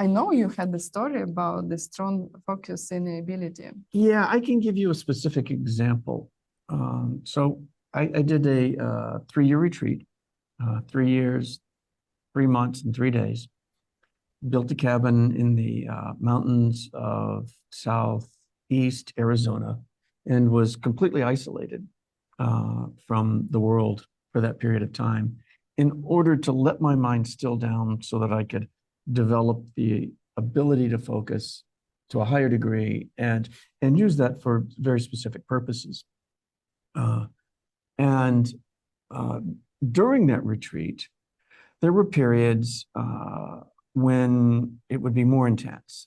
I know you had the story about the strong focus and ability. Yeah, I can give you a specific example. So I did a 3-year retreat, 3 years, 3 months, and 3 days. Built a cabin in the mountains of southeast Arizona and was completely isolated from the world for that period of time in order to let my mind still down so that I could develop the ability to focus to a higher degree and use that for very specific purposes. And during that retreat, there were periods when it would be more intense,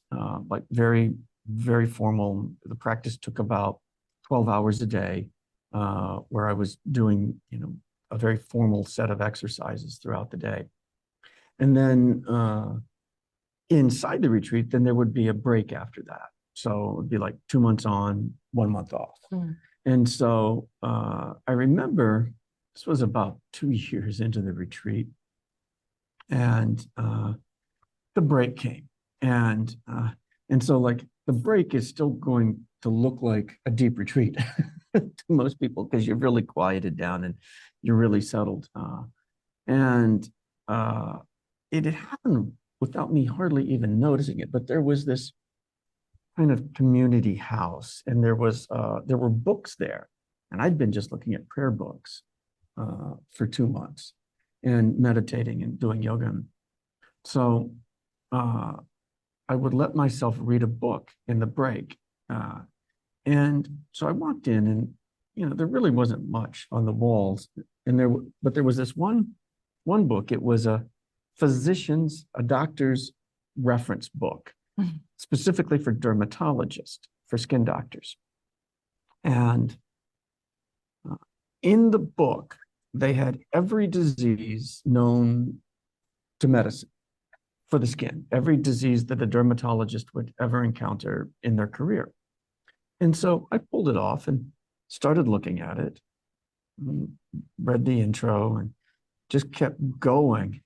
like very, very formal. The practice took about 12 hours a day, where I was doing, a very formal set of exercises throughout the day. And then inside the retreat, then there would be a break after that. So it would be like 2 months on, 1 month off. Mm. And so I remember this was about 2 years into the retreat, and the break came. And so like the break is still going to look like a deep retreat to most people because you're really quieted down and you're really settled. And it had happened without me hardly even noticing it, but there was this kind of community house, and there were books there, and I'd been just looking at prayer books for 2 months and meditating and doing yoga. So I would let myself read a book in the break, and so I walked in, and there really wasn't much on the walls, but there was this one book. It was a doctor's reference book, specifically for dermatologists, for skin doctors. And in the book, they had every disease known to medicine for the skin, every disease that a dermatologist would ever encounter in their career. And so I pulled it off and started looking at it, read the intro, and just kept going.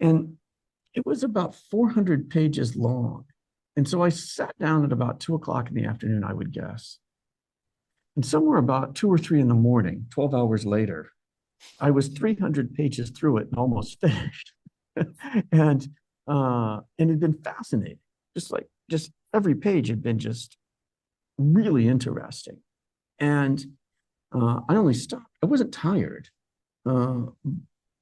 And it was about 400 pages long. And so I sat down at about 2 o'clock in the afternoon, I would guess. And somewhere about 2 or 3 in the morning, 12 hours later, I was 300 pages through it and almost finished. And it had been fascinating. Just every page had been just really interesting. And I only stopped. I wasn't tired.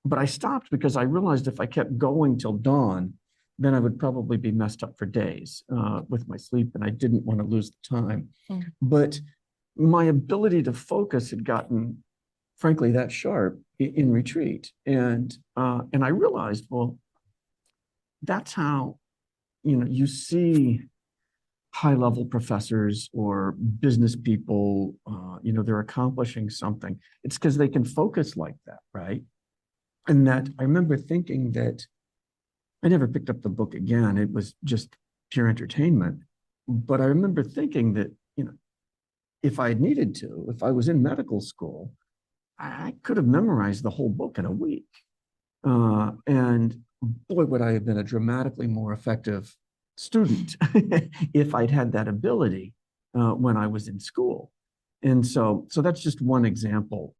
But I stopped because I realized if I kept going till dawn, then I would probably be messed up for days with my sleep, and I didn't want to lose the time. Mm. But my ability to focus had gotten, frankly, that sharp in retreat. And I realized, well, that's how, you see high-level professors or business people, they're accomplishing something. It's because they can focus like that, right? And that I remember thinking that I never picked up the book again. It was just pure entertainment. But I remember thinking that, if I had needed to, if I was in medical school, I could have memorized the whole book in a week. And boy, would I have been a dramatically more effective student if I'd had that ability when I was in school. And so that's just one example